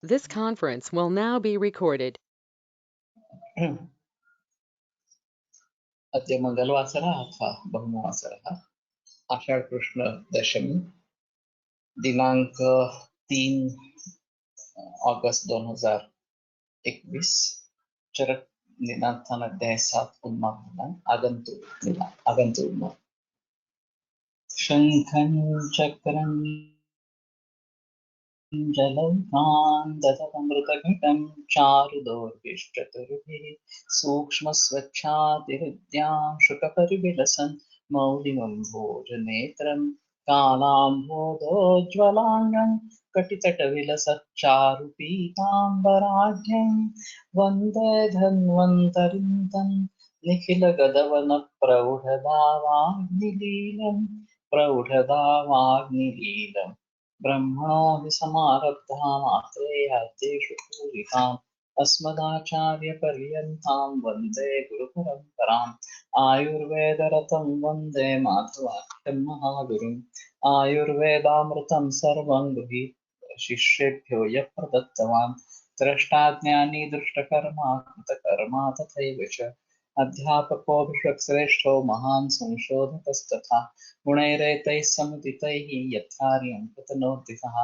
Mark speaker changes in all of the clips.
Speaker 1: This conference will now be recorded.
Speaker 2: अद्य मंगलवासरः अथवा बहुमवासरः आषाढ़ कृष्ण दशमी दिनांक 3 अगस्त 2021 चरक निनाथन अध्याय 7 उन्माद आगंतुक शंखं चक्रं जलौकान्ततमृतघटं चारुदौर्भिश्चतुर्भिः सूक्ष्मस्वच्छातिहृद्यां शुकपरिविलसन् मौलिमं भोजनेत्रं कालाम्भोदोज्ज्वलाङ्गं कटितटविलसच्चारुपीताम्बराढ्यं वन्दे धन्वन्तरिं तं प्रौढदावाग्निलीलम् ब्रह्मणो हि समारब्धाम् आत्रेयार्तेषु पूरिताम् अस्मदाचार्यपर्यन्तां वन्दे गुरुपरम्पराम् आयुर्वेदरतं वन्दे माधवाख्यं महागुरुम् आयुर्वेदामृतं सर्वं गृहीत शिष्येभ्यो यः प्रदत्तवान् द्रष्टाज्ञानी दृष्टकर्मा कृतकर्मा तथैव च अध्यापकोऽभिषक्श्रेष्ठो महान् संशोधकस्तथा गुणैरेतैः समुदितैः यत्कार्यं कृतनोद्दितः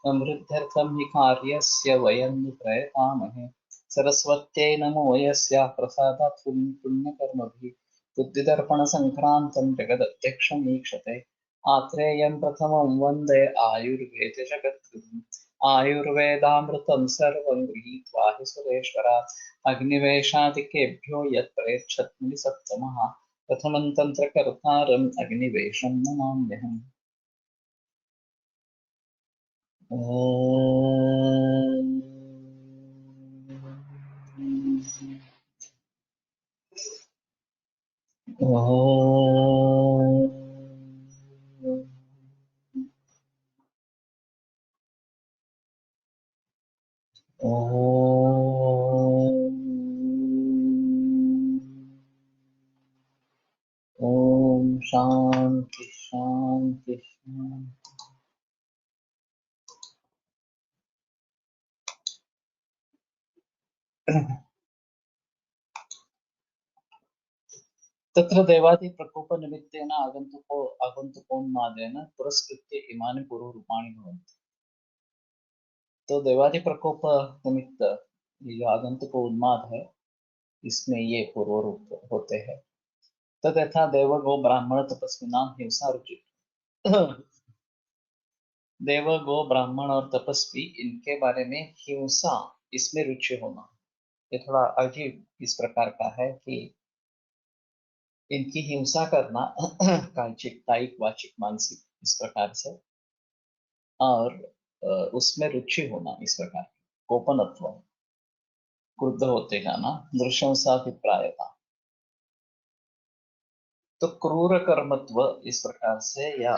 Speaker 2: समृद्ध्यर्थं हि कार्यस्य वयं नु प्रयतामहे सरस्वत्यै नमो यस्याः प्रसादात् पुण्यकर्मभिः बुद्धिदर्पणसङ्क्रान्तं जगदध्यक्षमीक्षते आत्रेयं प्रथमं वन्दे आयुर्वेदजगद्गुरुम् आयुर्वेदामृतं सर्वं गृहीत्वा हि सुरेश्वरात् अग्निवेशादिकेभ्यो यत् प्रयच्छत्मुनिसत्तमः प्रथमं तन्त्रकर्तारम् अग्निवेशं नमाम्यहम्। ओम शांति शांति शांति। तत्र देवादि प्रकोप निमित्तेन आगन्तुकोन्मादेन पुरस्कृत्य इमानि पूर्वरूपाणि भवन्ति। तो देवादि प्रकोप निमित्त ये जो आगंतुक उन्माद है इसमें ये पूर्व रूप होते हैं। तथा देव गो ब्राह्मण तपस्विनां हिंसा रुचि देव गो ब्राह्मण और तपस्वी इनके बारे में हिंसा इसमें रुचि होना ये थोड़ा अजीब इस प्रकार का है कि इनकी हिंसा करना कायिक कायिक वाचिक मानसिक इस प्रकार से और उसमें रुचि होना इस प्रकार कोपनत्व क्रुद्ध होते जाना नृशंसाभिप्रायता तो क्रूर कर्मत्व इस प्रकार से या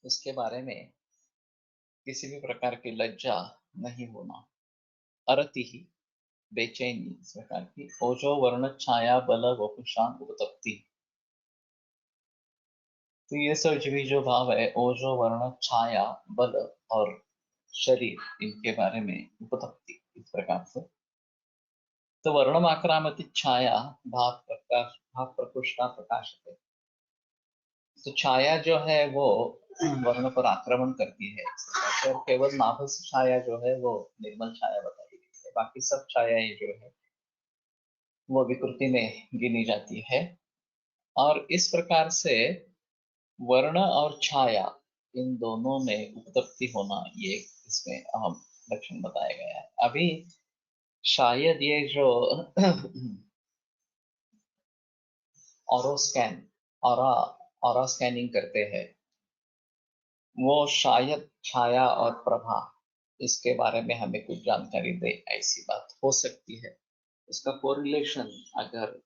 Speaker 2: उसके बारे में किसी भी प्रकार की लज्जा नहीं होना अरति ही बेचैनी इस प्रकार की ओजो वर्ण छाया बल वपुषां उपतप्ति तो ये सब भी जो भाव है ओजो वर्ण छाया बल और शरीर इनके बारे में उपतप्ति इस प्रकार से तो वर्णम आक्रामति छाया भाव प्रकृष्टा प्रकाशते तो छाया जो है वो वर्ण पर आक्रमण करती है और केवल नाभस छाया जो है वो निर्मल छाया बताई गई है बाकी सब छायाएं जो है वो विकृति में गिनी जाती है और इस प्रकार से वर्ण और छाया इन दोनों में उत्पत्ति होना ये इसमें अहम लक्षण बताया गया है। अभी शायद ये जो ऑरा स्कैनिंग करते हैं वो शायद छाया और प्रभा इसके बारे में हमें कुछ जानकारी दे ऐसी बात हो सकती है। इसका कोरिलेशन अगर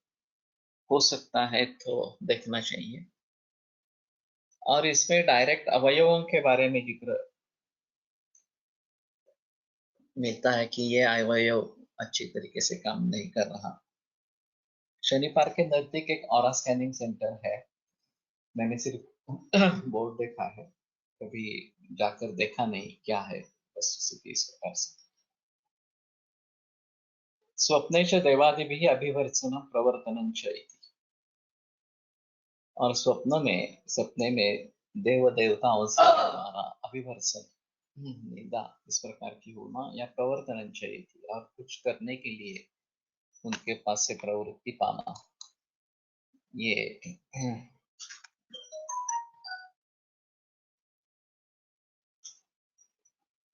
Speaker 2: हो सकता है तो देखना चाहिए और इसमें डायरेक्ट अवयवों के बारे में जिक्र मिलता है कि ये अवयव अच्छी तरीके से काम नहीं कर रहा। शनि पार्क के नजदीक एक ऑरा स्कैनिंग सेंटर है मैंने सिर्फ बोर्ड देखा है कभी जाकर देखा नहीं क्या है वस्तुस्थिति इस प्रकार से। स्वप्ने च देवादिभिः अभिवर्त्सनं प्रवर्तनं च इति। और सपने में देव देवताओं से हमारा अभिवर्सन, निंदा इस प्रकार की होना, या प्रवर्तन चाहिए थी, और कुछ करने के लिए उनके पास से प्रवृत्ति पाना, ये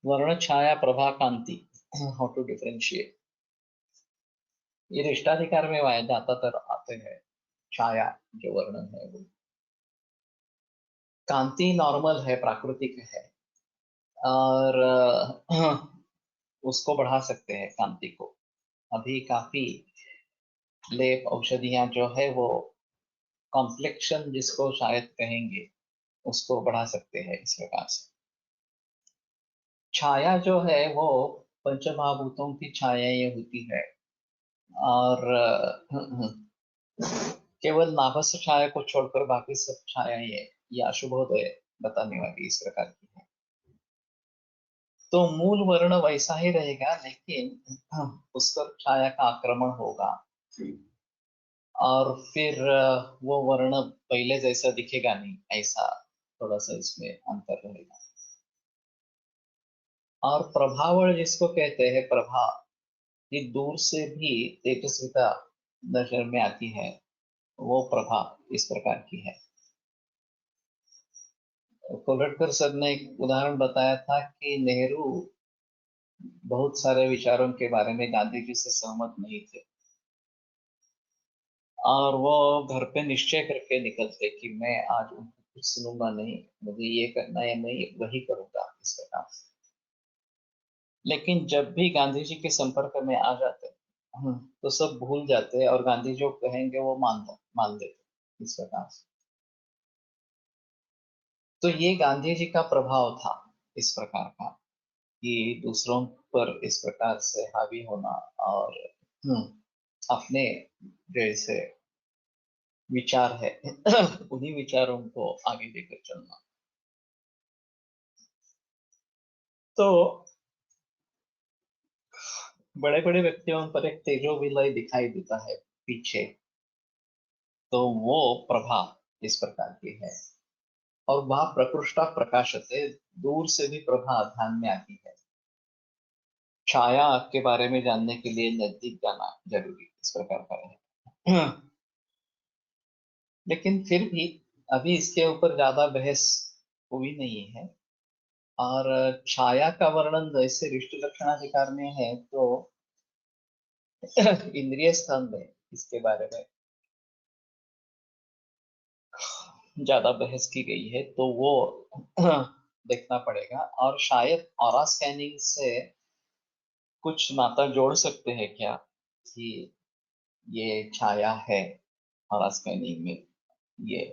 Speaker 2: वर्ण छाया प्रभा कांति, हाउ टू डिफरेंशिएट। ये रिष्टाधिकार में ज्यादातर आते हैं। छाया जो वर्णन है वो, कांति नॉर्मल है, प्राकृतिक है, और उसको बढ़ा सकते हैं कांति को। अभी काफी लेप औषधियां जो है वो कॉम्प्लेक्शन जिसको शायद कहेंगे, उसको बढ़ा सकते हैं इस प्रकार से। छाया जो है वो पंचमहाभूतों की छाया ये होती है, और केवल नाभस छाया को छोड़कर बाकी सब छाया ये अशुभोदय बताने वाली इस प्रकार की है। तो मूल वर्ण वैसा ही रहेगा, लेकिन उस पर छाया का आक्रमण होगा, और फिर वो वर्ण पहले जैसा दिखेगा नहीं, ऐसा थोड़ा सा इसमें अंतर रहेगा। और प्रभावल जिसको कहते हैं, प्रभा, ये दूर से भी तेजस्विता नजर में आती है, वो प्रभा इस प्रकार की है। कोलटकर सर ने एक उदाहरण बताया था कि नेहरू बहुत सारे विचारों के बारे में गांधी जी से सहमत नहीं थे, और वो घर पे निश्चय करके निकलते कि मैं आज उनको कुछ सुनूंगा नहीं, मुझे ये करना है, मैं वही करूंगा इस प्रकार से। लेकिन जब भी गांधी जी के संपर्क में आ जाते, तो सब भूल जाते, और गांधी जो कहेंगे वो मान देते इस प्रकार से। तो ये गांधी जी का प्रभाव था इस प्रकार का, कि दूसरों पर इस प्रकार से हावी होना, और अपने जैसे विचार है उन्हीं विचारों को आगे लेकर चलना। तो बड़े बड़े व्यक्तियों पर एक तेजो विलय दिखाई देता है पीछे, तो वो प्रभा इस प्रकार की है। और वह प्रकृष्टा प्रकाशते, दूर से भी प्रभा ध्यान में आती है। छाया के बारे में जानने के लिए नजदीक जाना जरूरी इस प्रकार का है। लेकिन फिर भी अभी इसके ऊपर ज्यादा बहस हुई नहीं है। और छाया का वर्णन जैसे रिष्ट लक्षणाधिकार में है, तो इंद्रिय स्थान में इसके बारे में ज्यादा बहस की गई है, तो वो देखना पड़ेगा। और शायद ऑरा स्कैनिंग से कुछ नाता जोड़ सकते हैं क्या, कि ये छाया है ऑरा स्कैनिंग में। ये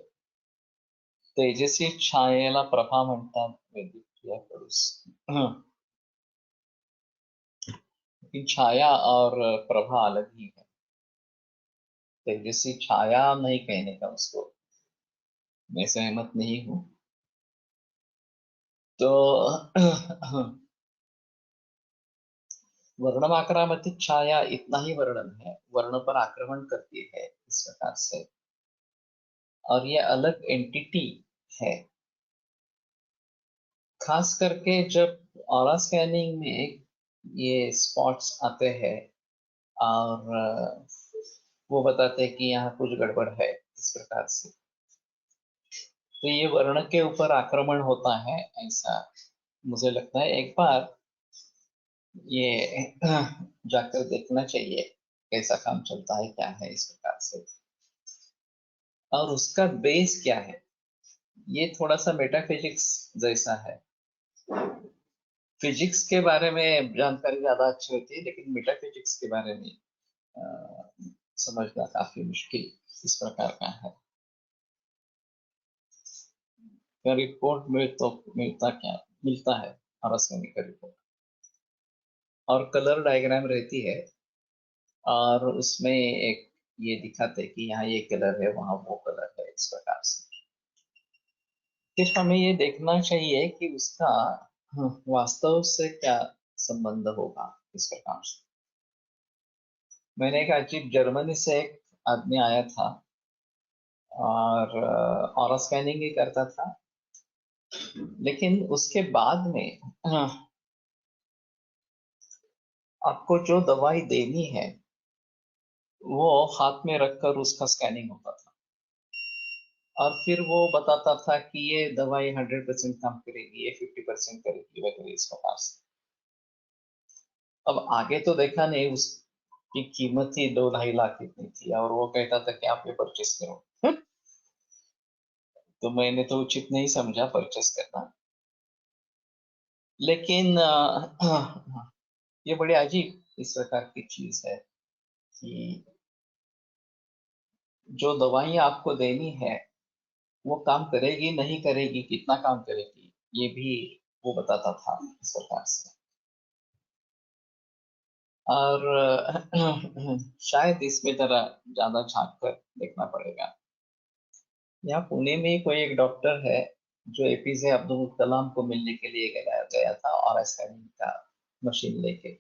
Speaker 2: तेजस्वी छायेला प्रभा म्हणतात वैदिक पुरुष। लेकिन छाया और प्रभा अलग ही है। तेजस्वी छाया नहीं कहने का उसको, मैं सहमत नहीं हूँ। तो वर्णमाक्रामती छाया इतना ही वर्णन है, वर्ण पर आक्रमण करती है इस प्रकार से, और ये अलग एंटिटी है। खास करके जब ऑरा स्कैनिंग में ये स्पॉट्स आते हैं, और वो बताते हैं कि यहाँ कुछ गड़बड़ है इस प्रकार से, तो ये वर्ण के ऊपर आक्रमण होता है ऐसा मुझे लगता है। एक बार ये जाकर देखना चाहिए कैसा काम चलता है, क्या है इस प्रकार से, और उसका बेस क्या है। ये थोड़ा सा मेटाफिजिक्स जैसा है। फिजिक्स के बारे में जानकारी ज्यादा अच्छी होती है, लेकिन मेटाफिजिक्स के बारे में समझना काफी मुश्किल इस प्रकार का है। का रिपोर्ट मिलता है हॉरोस्कोपिक का रिपोर्ट, और कलर डायग्राम रहती है, और उसमें एक ये दिखाते कि यहाँ ये कलर है, वहां वो कलर है इस प्रकार से। सिर्फ हमें ये देखना चाहिए कि उसका वास्तव से क्या संबंध होगा इस प्रकार से। मैंने एक अजीब जर्मनी से एक आदमी आया था और ऑरा स्कैनिंग ही करता था, लेकिन उसके बाद में आपको जो दवाई देनी है वो हाथ में रखकर उसका स्कैनिंग होता था और फिर वो बताता था कि ये दवाई 100% काम करेगी, ये 50% करेगी वगैरह इस प्रकार से। अब आगे तो देखा नहीं, उसकी कीमत ही 2-2.5 लाख इतनी थी और वो कहता था कि आप ये परचेस करो। तो मैंने तो उचित नहीं समझा परचेस करना, लेकिन ये बड़ी अजीब इस प्रकार की चीज है कि जो दवाई आपको देनी है वो काम करेगी नहीं करेगी, कितना काम करेगी, ये भी वो बताता था इस प्रकार से। और शायद इसमें जरा ज्यादा झांक कर देखना पड़ेगा। यहाँ पुणे में कोई एक डॉक्टर है जो एपीजे अब्दुल कलाम को मिलने के लिए गया गया था और स्कैनिंग का मशीन लेके,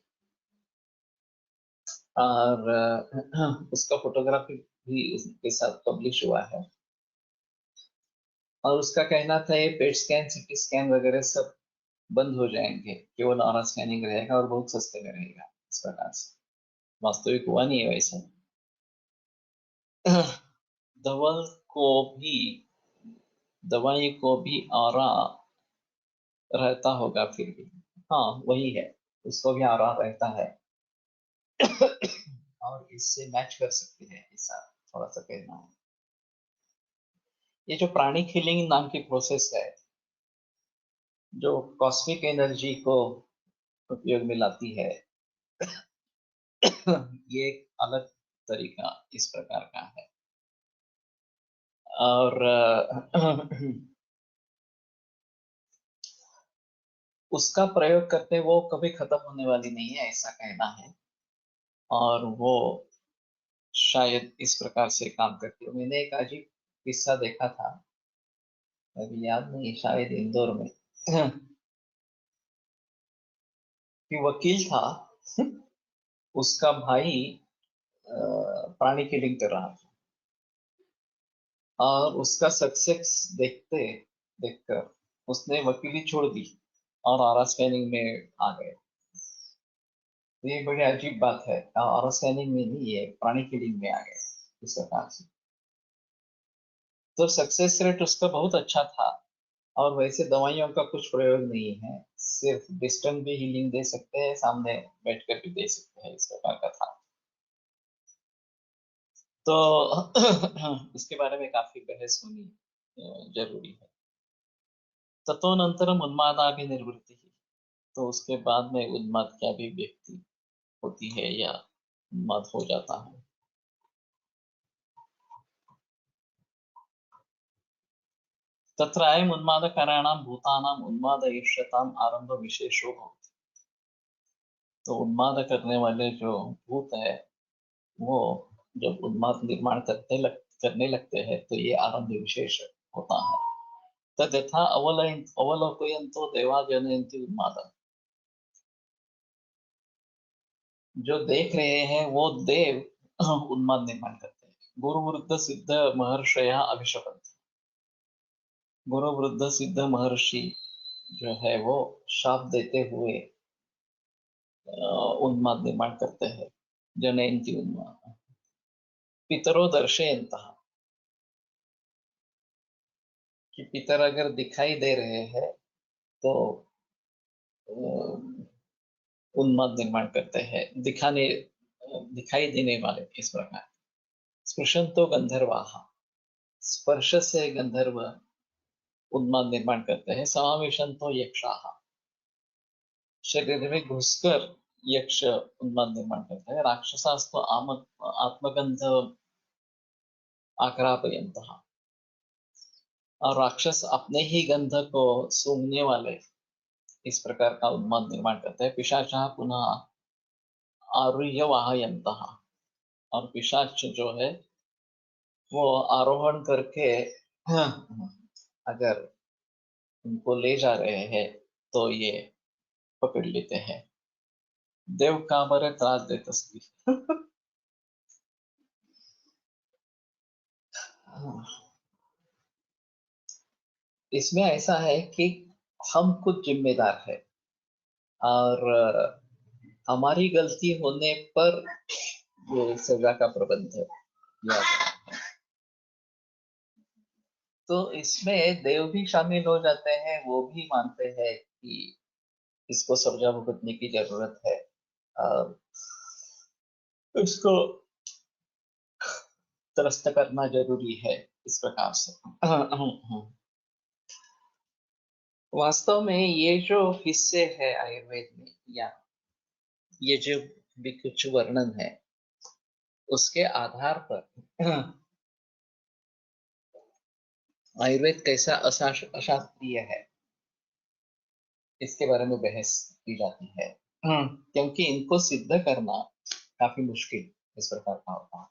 Speaker 2: और उसका फोटोग्राफी भी उसके साथ पब्लिश हुआ है। और उसका कहना था ये पेट स्कैन सीटी स्कैन वगैरह सब बंद हो जाएंगे, केवल ऑरा स्कैनिंग रहेगा और बहुत सस्ते में रहेगा इस प्रकार से। वास्तविक हुआ नहीं है वैसा। दवा को भी दवाई को भी ऑरा रहता होगा फिर भी। हाँ वही है, उसको भी ऑरा रहता है और इससे मैच कर सकते हैं ऐसा थोड़ा सा कहना है। ये जो प्राणिक हीलिंग नाम की प्रोसेस है जो कॉस्मिक एनर्जी को उपयोग में लाती है, ये एक अलग तरीका इस प्रकार का है। और उसका प्रयोग करते वो कभी खत्म होने वाली नहीं है ऐसा कहना है, और वो शायद इस प्रकार से काम करती है। मैंने एक अजीब किस्सा देखा था, अभी याद नहीं, शायद इंदौर में कि वकील था, उसका भाई प्राणी किलिंग कर रहा था और उसका सक्सेस देखते देखकर उसने वकीली छोड़ दी और आरा स्कैनिंग में आ गए। तो ये बड़ी अजीब बात है, आरा स्कैनिंग में नहीं, ये प्राणी किलिंग में आ गए इस प्रकार से। तो सक्सेस रेट उसका बहुत अच्छा था और वैसे दवाइयों का कुछ प्रयोग नहीं है, सिर्फ डिस्टेंस भी हीलिंग दे सकते हैं, सामने बैठ कर भी दे सकते हैं, इस प्रकार का था। तो इसके बारे में काफी बहस होनी जरूरी है। ततोनंतरम उन्मादाभिनिवृत्ति, तो उसके बाद में उन्माद क्या भी व्यक्ति होती है या उन्माद हो जाता है। तत्र अयम उन्मादकाराणां भूतानां उन्माद ईर्ष्यताम् आरंभ विशेषो भवति। तो उन्माद करने वाले जो भूत है वो जब उन्माद निर्माण करने लगते हैं तो ये आरंभ विशेष होता है। तथा अवलोकयन्तो देवा जनयन्ति उन्मादम्, जो देख रहे हैं वो देव उन्माद निर्माण करते हैं। गुरु वृद्ध सिद्ध महर्षया अभिशपन्ति, गुरु वृद्ध सिद्ध महर्षि जो है वो शाप देते हुए उन्माद निर्माण करते हैं। जनयन्ति उन्माद पितरो दर्शयन्तः, कि पितर अगर दिखाई दे रहे हैं तो उन्माद निर्माण करते हैं, दिखाई देने वाले इस प्रकार। स्पृशंतो गंधर्वाः, स्पर्श से गंधर्व उन्माद निर्माण करते हैं। समावेशंतो यक्षाः, शरीर में घुसकर यक्ष उन्माद निर्माण करते हैं। राक्षसास्तु आत्मगंध आक्रापयन्तः, और राक्षस अपने ही गंध को सूंघने वाले इस प्रकार का उन्माद निर्माण करते हैं। पिशाचः पुनः आरुह्य वाहयन्तः, और पिशाच जो है वो आरोहण करके अगर उनको ले जा रहे हैं तो ये पकड़ लेते हैं। देव का बरे त्रास देत असती। इसमें ऐसा है कि हम खुद जिम्मेदार है और हमारी गलती होने पर ये सजा का प्रबंध किया जाता है। तो इसमें देव भी शामिल हो जाते हैं, वो भी मानते हैं कि इसको सजा भुगतने की जरूरत है और उसको त्रस्त करना जरूरी है इस प्रकार से। वास्तव में ये जो हिस्से है आयुर्वेद में या ये जो भी कुछ वर्णन है उसके आधार पर आयुर्वेद कैसा अशास्त्रीय है इसके बारे में बहस की जाती है। क्योंकि इनको सिद्ध करना काफी मुश्किल इस प्रकार का होता है।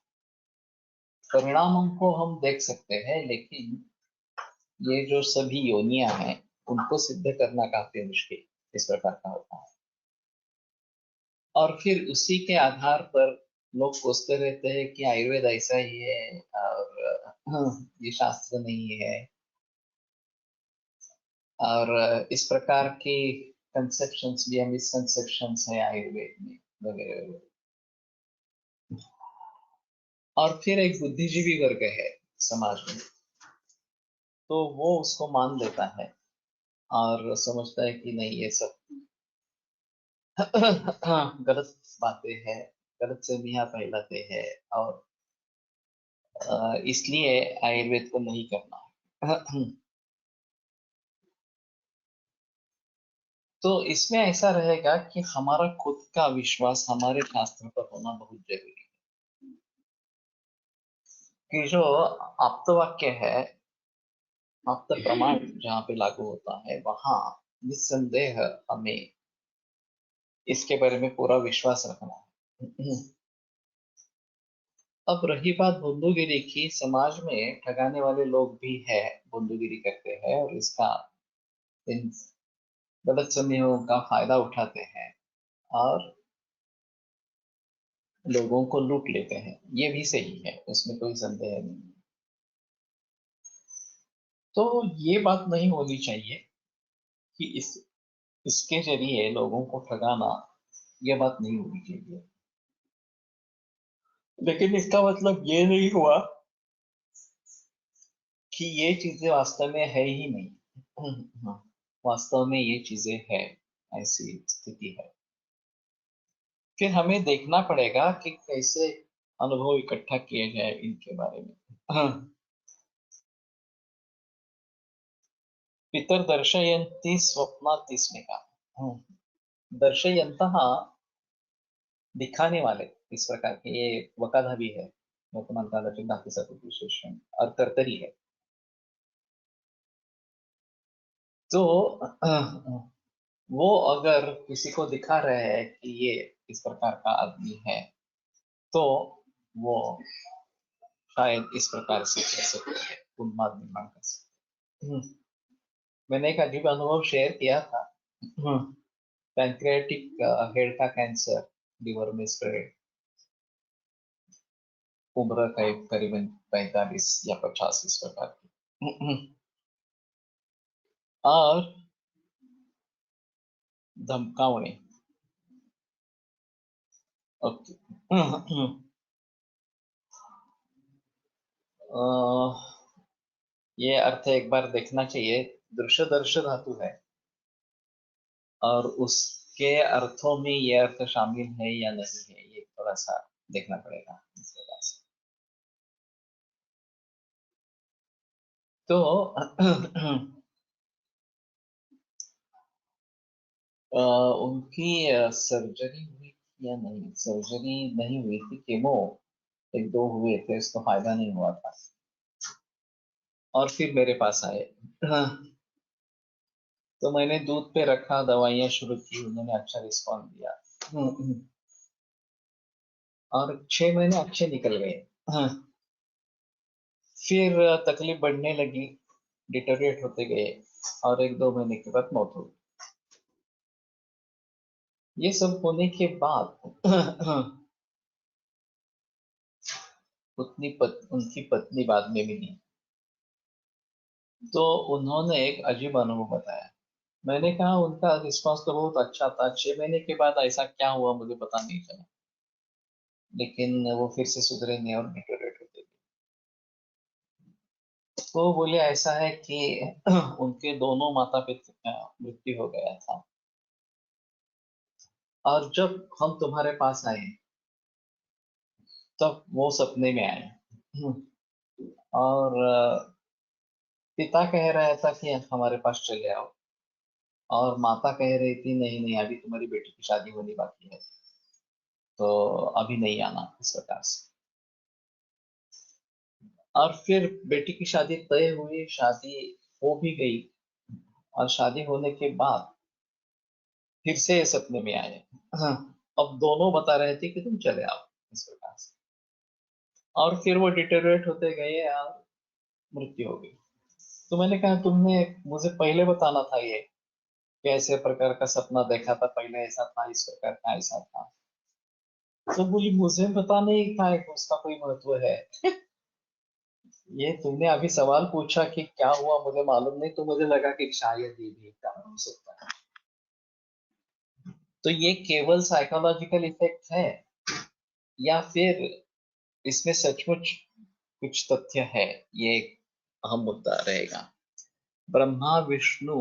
Speaker 2: परिणामों को हम देख सकते हैं लेकिन ये जो सभी योनियां हैं उनको सिद्ध करना काफी मुश्किल इस प्रकार का होता है। और फिर उसी के आधार पर लोग सोचते रहते हैं कि आयुर्वेद ऐसा ही है और ये शास्त्र नहीं है और इस प्रकार की कंसेप्शंस या मिसकंसेप्शंस है आयुर्वेद में वगैरह वगैरह। और फिर एक बुद्धिजीवी वर्ग है समाज में, तो वो उसको मान लेता है और समझता है कि नहीं ये सब गलत बातें हैं, गलत फहमियां फैलाते हैं और इसलिए आयुर्वेद को नहीं करना। तो इसमें ऐसा रहेगा कि हमारा खुद का विश्वास हमारे शास्त्र पर होना बहुत जरूरी है कि जो आप्त वाक्य है, आप्त प्रमाण जहाँ पे लागू होता है वहां निस्संदेह हमें इसके बारे में पूरा विश्वास रखना है। अब रही बात बंधुगिरी की, समाज में ठगाने वाले लोग भी है, बंधुगिरी करते हैं और इसका इन गलत समयों का फायदा उठाते हैं और लोगों को लूट लेते हैं। ये भी सही है, उसमें कोई संदेह नहीं। तो ये बात नहीं होनी चाहिए कि इसके जरिए लोगों को ठगाना, ये बात नहीं होनी चाहिए। लेकिन इसका मतलब ये नहीं हुआ कि ये चीजें वास्तव में है ही नहीं। वास्तव में ये चीजें है, ऐसी स्थिति है। फिर हमें देखना पड़ेगा कि कैसे अनुभव इकट्ठा किए जाए इनके बारे में। पितर दर्शयन्ति स्वप्नात् इसमें का दर्शयन्तः दिखाने वाले, इस प्रकार के ये वकाधा भी है वर्तमान कालाचे धातु सतत विशेषण और कर्तरी है। तो वो अगर किसी को दिखा रहे हैं कि ये इस प्रकार का आदमी है तो वो शायद इस प्रकार से कर सकते हैं, उन्माद निर्माण कर सकते हैं। मैंने एक अजीब अनुभव शेयर किया था। पैंक्रियाटिक हेड का कैंसर लीवर में स्प्रेड, उम्र करीबन 45 या 50 इस प्रकार की। और धमकावणे। ओके। ये अर्थ एक बार देखना चाहिए। दृश्य दर्श धातु है और उसके अर्थों में ये अर्थ शामिल है या नहीं है, ये थोड़ा सा देखना पड़ेगा इस वजह से। तो उनकी सर्जरी हुई थी या नहीं, सर्जरी नहीं हुई थी, केमो एक दो हुए थे, उसका फायदा नहीं हुआ था और फिर मेरे पास आए। तो मैंने दूध पे रखा, दवाइयां शुरू की, उन्होंने अच्छा रिस्पॉन्स दिया और 6 महीने अच्छे निकल गए। फिर तकलीफ बढ़ने लगी, डिटोरिएट होते गए और 1-2 महीने के बाद मौत हो गई। ये सब होने के बाद उनकी पत्नी बाद में मिली, तो उन्होंने एक अजीब अनुभव बताया। मैंने कहा उनका रिस्पांस तो बहुत अच्छा था, 6 महीने के बाद ऐसा क्या हुआ मुझे पता नहीं चला, लेकिन वो फिर से सुधरे नहीं और डिटोरेट होते गए। तो बोले ऐसा है कि उनके दोनों माता पिता का मृत्यु हो गया था, और जब हम तुम्हारे पास आए तब वो सपने में आए। और पिता कह रहा था कि हमारे पास चले आओ, और माता कह रही थी नहीं नहीं अभी तुम्हारी बेटी की शादी होनी बाकी है, तो अभी नहीं आना, इस प्रकार से। और फिर बेटी की शादी तय हुई, शादी हो भी गई, और शादी होने के बाद फिर से ये सपने में आए। हाँ, अब दोनों बता रहे थे कि तुम चले आओ, इस प्रकार से। और फिर वो डिटेरियोरेट होते गए और मृत्यु हो गई। तो मैंने कहा तुमने मुझे पहले बताना था ये, कि ऐसे प्रकार का सपना देखा था, पहले ऐसा था, इस प्रकार का ऐसा था। तो बोली मुझे पता नहीं था कि उसका कोई महत्व है। ये तुमने अभी सवाल पूछा कि क्या हुआ मुझे मालूम नहीं, तो मुझे लगा कि शायद ये भी एक कारण हो सकता है। तो ये केवल साइकोलॉजिकल इफेक्ट है, या फिर इसमें सचमुच कुछ तथ्य है, ये एक अहम मुद्दा रहेगा। ब्रह्मा, विष्णू,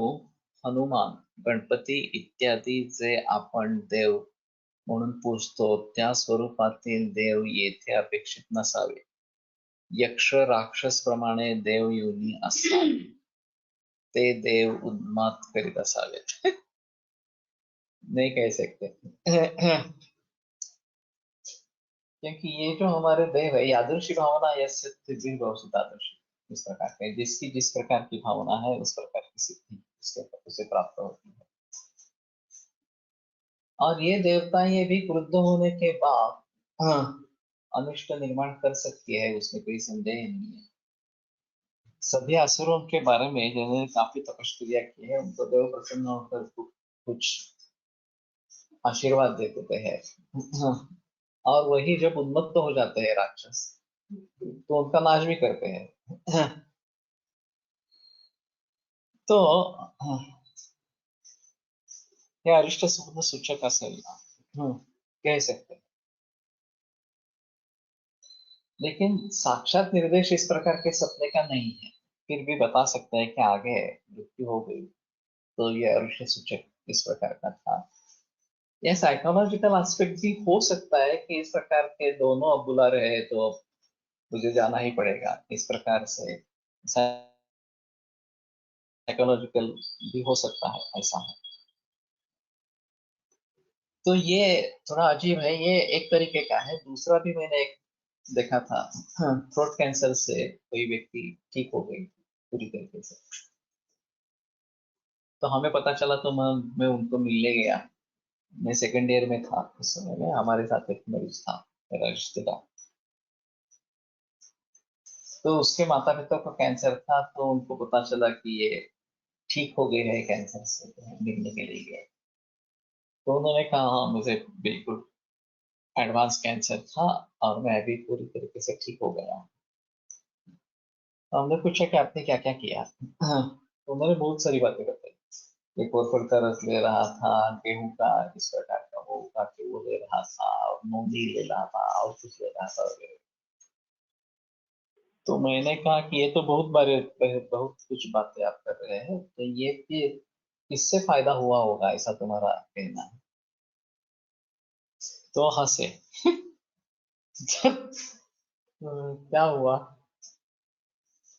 Speaker 2: हनुमान, गणपती इत्यादी जे आपण देव म्हणून पूजतो, त्या स्वरूपातील देव येथे अपेक्षित नसावे. यक्ष राक्षस प्रमाणे देव योनी असतात, ते देव उन्माद करीत असावेत. नहीं कह सकते. क्योंकि ये जो हमारे देव है, यादृशी भावना यस्य सिद्धि भवसि तादृशी, इस प्रकार के जिसकी जिस प्रकार की भावना है उस प्रकार की सिद्धि उसे प्राप्त होती है। और ये देवता ये भी क्रुद्ध होने के बाद अनिष्ट निर्माण कर सकती है, उसमें कोई संदेह नहीं है। सभी असुरों के बारे में जिन्होंने काफी तपस्या की है, उनको देव प्रसन्न होकर कुछ आशीर्वाद देते हैं। और वही जब उन्मत्त हो जाते हैं राक्षस, तो उनका नाश भी करते हैं। तो हे अरिष्ट सुख सूचक असेल, कह सकते हैं। लेकिन साक्षात निर्देश इस प्रकार के सपने का नहीं है, फिर भी बता सकता है कि आगे मृत्यु हो गई, तो ये अरिष्ट सूचक इस प्रकार का था। यह साइकोलॉजिकल एस्पेक्ट भी हो सकता है कि इस प्रकार के दोनों अब बुला रहे हैं तो मुझे जाना ही पड़ेगा, इस प्रकार से साइकोलॉजिकल भी हो सकता है, ऐसा है। तो ये थोड़ा अजीब है, ये एक तरीके का है। दूसरा भी मैंने एक देखा था, थ्रोट कैंसर से कोई व्यक्ति ठीक हो गई पूरी तरीके से। तो हमें पता चला, तो मैं उनको मिलने गया। मैं सेकेंड ईयर में था उस समय में, हमारे साथ एक मरीज था, मेरा रिश्तेदार। तो उसके माता पिता को कैंसर था, तो उनको पता चला कि ये ठीक हो गए है कैंसर से, तो हम मिलने के लिए गए। तो उन्होंने कहा हाँ मुझे बिल्कुल एडवांस कैंसर था, और मैं अभी पूरी तरीके से ठीक हो गया हूँ। तो हमने पूछा कि आपने क्या क्या किया। तो उन्होंने बहुत सारी बातें बताई। एक और का रस ले रहा था, गेहूं का इस प्रकार का वो उठा के वो ले रहा था, और मूंगी ले रहा था, और कुछ ले रहा था वगैरह। तो मैंने कहा कि ये तो बहुत कुछ बातें आप कर रहे हैं, तो ये फिर इससे फायदा हुआ होगा ऐसा तुम्हारा कहना है। तो हंसे। क्या हुआ?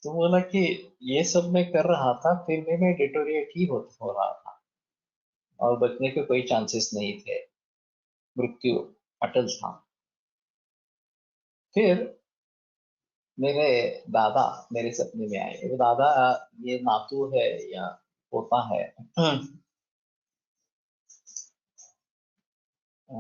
Speaker 2: तो बोला कि ये सब मैं कर रहा था, फिर भी मैं डिटोरिएट ही हो रहा था, और बचने के कोई चांसेस नहीं थे, मृत्यु अटल था। फिर मेरे दादा मेरे सपने में आए। वो दादा, ये नातू है या पोता है, अ,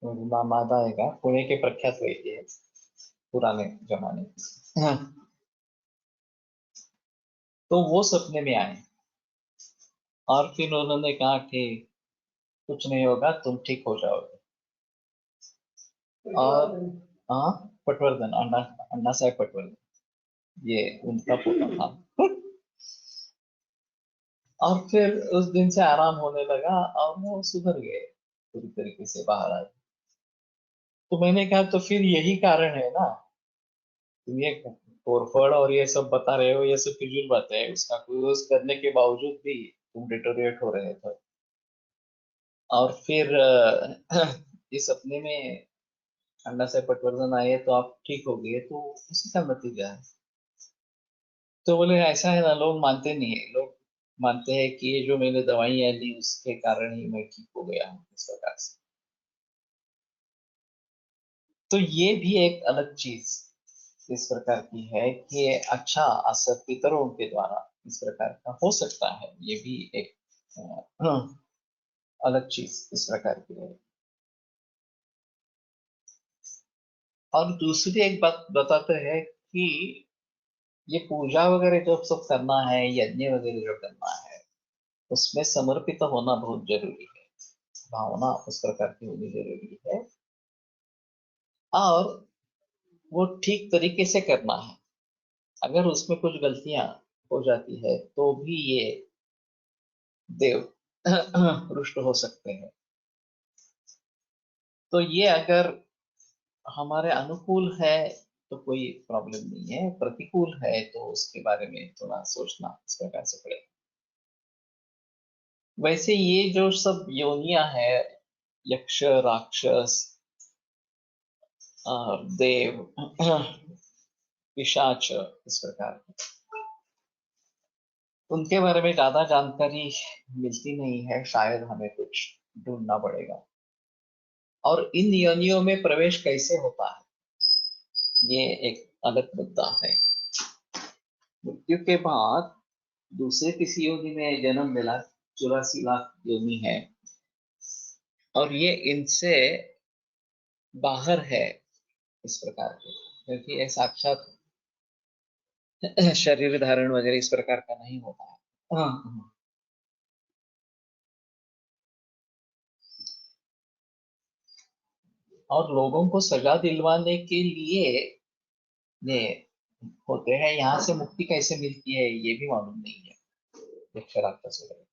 Speaker 2: नाम याद आएगा, पुणे के प्रख्यात वैद्य है पुराने जमाने में। हाँ, तो वो सपने में आए और फिर उन्होंने कहा कि कुछ नहीं होगा, तुम ठीक हो जाओगे। और हाँ, पटवर्धन, अन्ना अन्ना साहेब पटवर्धन, ये उनका पोता था। और फिर उस दिन से आराम होने लगा और वो सुधर गए पूरी तरीके से, बाहर आए। तो मैंने कहा तो फिर यही कारण है ना, तुम ये कोरफड और ये सब बता रहे हो, ये सब फिजूल बातें है, उसका कोई यूज करने के बावजूद भी तुम डिटोरिएट हो रहे थे। और फिर इस सपने में अन्ना से पटवर्धन आए तो आप ठीक हो गए, तो उसी का नतीजा है। तो बोले ऐसा है ना, लोग मानते नहीं है, लोग मानते हैं कि ये जो मैंने दवाइयां ली उसके कारण ही मैं ठीक हो गया हूँ इस प्रकार से। तो ये भी एक अलग चीज इस प्रकार की है कि अच्छा असर पितरों के द्वारा इस प्रकार का हो सकता है, ये भी एक अलग चीज इस प्रकार की है। और दूसरी एक बात बताते हैं कि ये पूजा वगैरह जो सब करना है, यज्ञ वगैरह जो करना है, उसमें समर्पित होना बहुत जरूरी है, भावना उस प्रकार की होनी जरूरी है। और वो ठीक तरीके से करना है। अगर उसमें कुछ गलतियां हो जाती है तो भी ये देव रुष्ट हो सकते हैं। तो ये अगर हमारे अनुकूल है तो कोई प्रॉब्लम नहीं है, प्रतिकूल है तो उसके बारे में थोड़ा सोचना इस प्रकार से पड़ेगा। वैसे ये जो सब योनियां है, यक्ष, राक्षस और देव, पिशाच, इस प्रकार उनके बारे में ज्यादा जानकारी मिलती नहीं है, शायद हमें कुछ ढूंढना पड़ेगा। और इन योनियों में प्रवेश कैसे होता है, ये एक अलग मुद्दा है। मृत्यु के बाद दूसरे किसी योनि में जन्म मिला, 84 लाख योनि है, और ये इनसे बाहर है इस प्रकार के, क्योंकि ये साक्षात शरीर धारण वगैरह इस प्रकार का नहीं होता है। हाँ। और लोगों को सजा दिलवाने के लिए ये होते हैं, यहाँ से मुक्ति कैसे मिलती है ये भी मालूम नहीं है। यक्ष राक्षस वगैरह,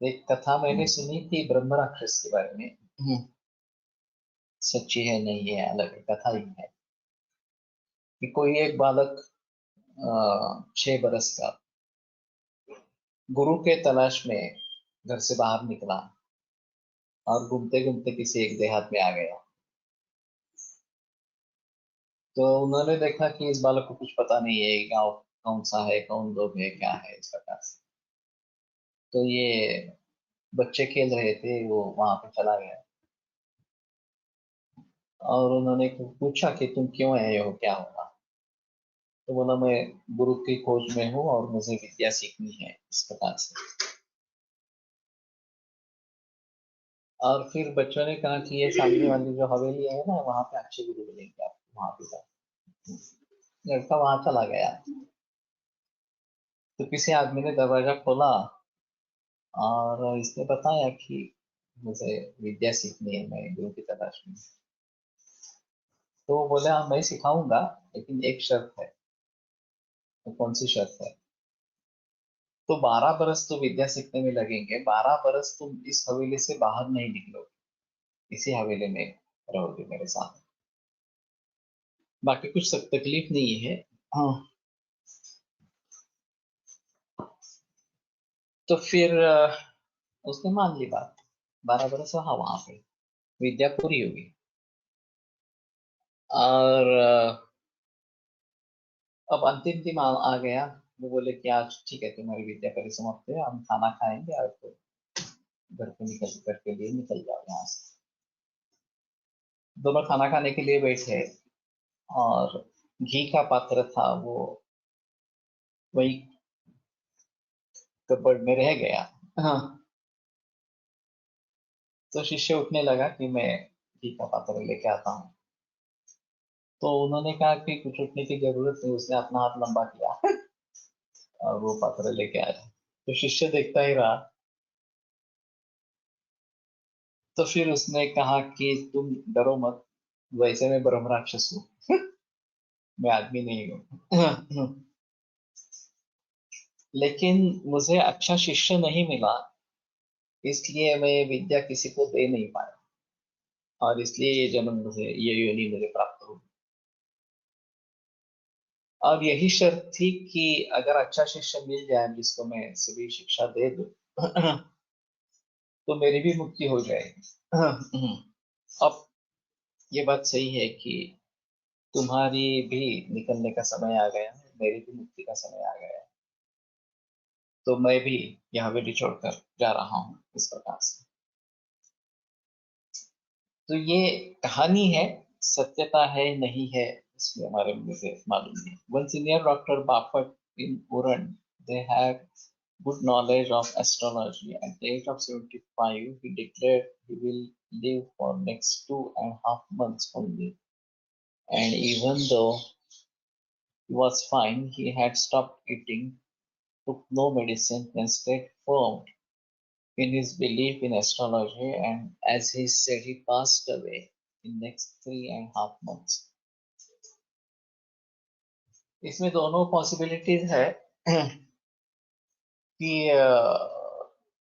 Speaker 2: एक कथा मैंने सुनी थी ब्रह्म राक्षस के बारे में। सच्ची है नहीं है अलग कथा ही है, कि कोई एक बालक 6 बरस का गुरु के तलाश में घर से बाहर निकला और घूमते घूमते किसी एक देहात में आ गया। तो उन्होंने देखा कि इस बालक को कुछ पता नहीं है, गांव कौन सा है, कौन लोग है, क्या है, इस प्रकार से। तो ये बच्चे खेल रहे थे, वो वहां पे चला गया और उन्होंने पूछा कि तुम क्यों आए हो, क्या होगा। तो बोला मैं गुरु की खोज में हूँ और मुझे विद्या सीखनी है, इस प्रकार से। और फिर बच्चों ने कहा कि ये सामने वाली जो हवेली है ना, वहां पे अच्छे गुरु मिलेंगे आपको, वहां पे जाओ। लड़का वहां चला गया। तो किसी आदमी ने दरवाजा खोला और इसने बताया कि मुझे विद्या सीखनी है, मैं गुरु की तलाश में हूँ। तो वो बोले हाँ मैं सिखाऊंगा, लेकिन एक शर्त है। तो कौन सी शर्त है? तो 12 बरस तो विद्या सीखने में लगेंगे, 12 बरस तुम इस हवेली से बाहर नहीं निकलोगे, इसी हवेली में रहोगे मेरे साथ, बाकी कुछ तकलीफ नहीं है। हाँ। तो फिर उसने मान ली बात, 12 बरस रहा वहां पे, विद्या पूरी होगी। और अब अंतिम दिन आ गया। वो बोले कि आज ठीक है, तुम्हारी विद्या परिसमाप्त है, हम खाना खाएंगे और तो घर पे निकल करके लिए निकल जाओ यहाँ से। दोनों खाना खाने के लिए बैठे और घी का पात्र था वो वही कपबोर्ड में रह गया। हाँ। तो शिष्य उठने लगा कि मैं घी का पात्र लेके आता हूँ। तो उन्होंने कहा कि कुछ उठने की जरूरत नहीं, उसने अपना हाथ लंबा किया और वो पात्र लेके आया। तो शिष्य देखता ही रहा। तो फिर उसने कहा कि तुम डरो मत, वैसे मैं ब्रह्म राक्षस हूँ, मैं आदमी नहीं हूँ। लेकिन मुझे अच्छा शिष्य नहीं मिला, इसलिए मैं विद्या किसी को दे नहीं पाया, और इसलिए ये जन्म मुझे, ये योनि मुझे प्राप्त हुई। और यही शर्त थी कि अगर अच्छा शिष्य मिल जाए जिसको मैं सभी शिक्षा दे दूं, तो मेरी भी मुक्ति हो जाएगी। अब ये बात सही है कि तुम्हारी भी निकलने का समय आ गया है, मेरी भी मुक्ति का समय आ गया है, तो मैं भी यहाँ वेदी छोड़कर जा रहा हूँ, इस प्रकार से। तो ये कहानी है, सत्यता है नहीं है इसमें हमारे मुझे मालूम नहीं। वन सीनियर डॉक्टर बाफट in Uran, they have good knowledge of astrology. At the age of 75, he declared he will live for next 2.5 months only. And even though he was fine, he had stopped eating, took no medicine, and stayed firm in his belief in astrology. And as he said, he passed away in next 3.5 months. इसमें दोनों possibilities है कि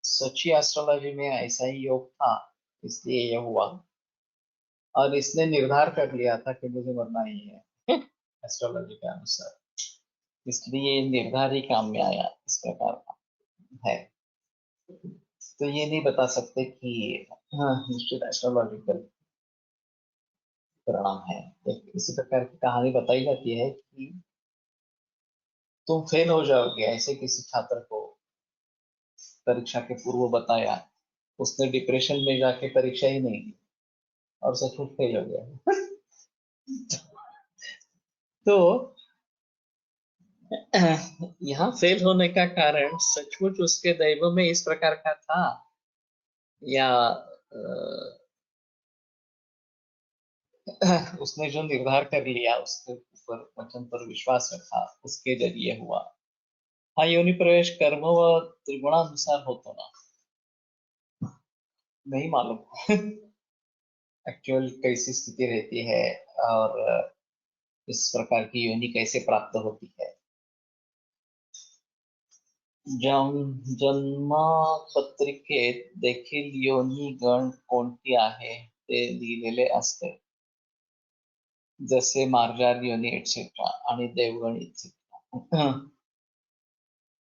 Speaker 2: सच्ची astrology में ऐसा ही योग था, इसलिए यह हुआ, और इसने निर्धार कर लिया था कि मुझे मरना ही है एस्ट्रोलॉजी के अनुसार, इसलिए ये निर्धार ही काम में आया, इस प्रकार का है। तो ये नहीं बता सकते कि हाँ निश्चित एस्ट्रोलॉजिकल परिणाम है। एक इसी प्रकार की कहानी बताई जाती है कि तुम फेल हो जाओगे, ऐसे किसी छात्र को परीक्षा के पूर्व बताया, उसने डिप्रेशन में जाके परीक्षा ही नहीं दी और सचमुच फेल हो गया। तो यहाँ फेल होने का कारण सचमुच उसके दैव में इस प्रकार का था, या उसने जो निर्धार कर लिया, उसके ऊपर वचन पर विश्वास रखा, उसके जरिए हुआ। हाँ, योनि प्रवेश कर्म व त्रिगुणानुसार हो तो ना, नहीं मालूम एक्चुअल कैसी स्थिति रहती है, और इस प्रकार की योनि कैसे प्राप्त होती है। जन्मपत्रिकेत देखील योनी गण कोणती आहे ते लिहिलेले असते, जैसे मार्जार योनि एटसेट्रा आणि देवगण एटसेट्रा।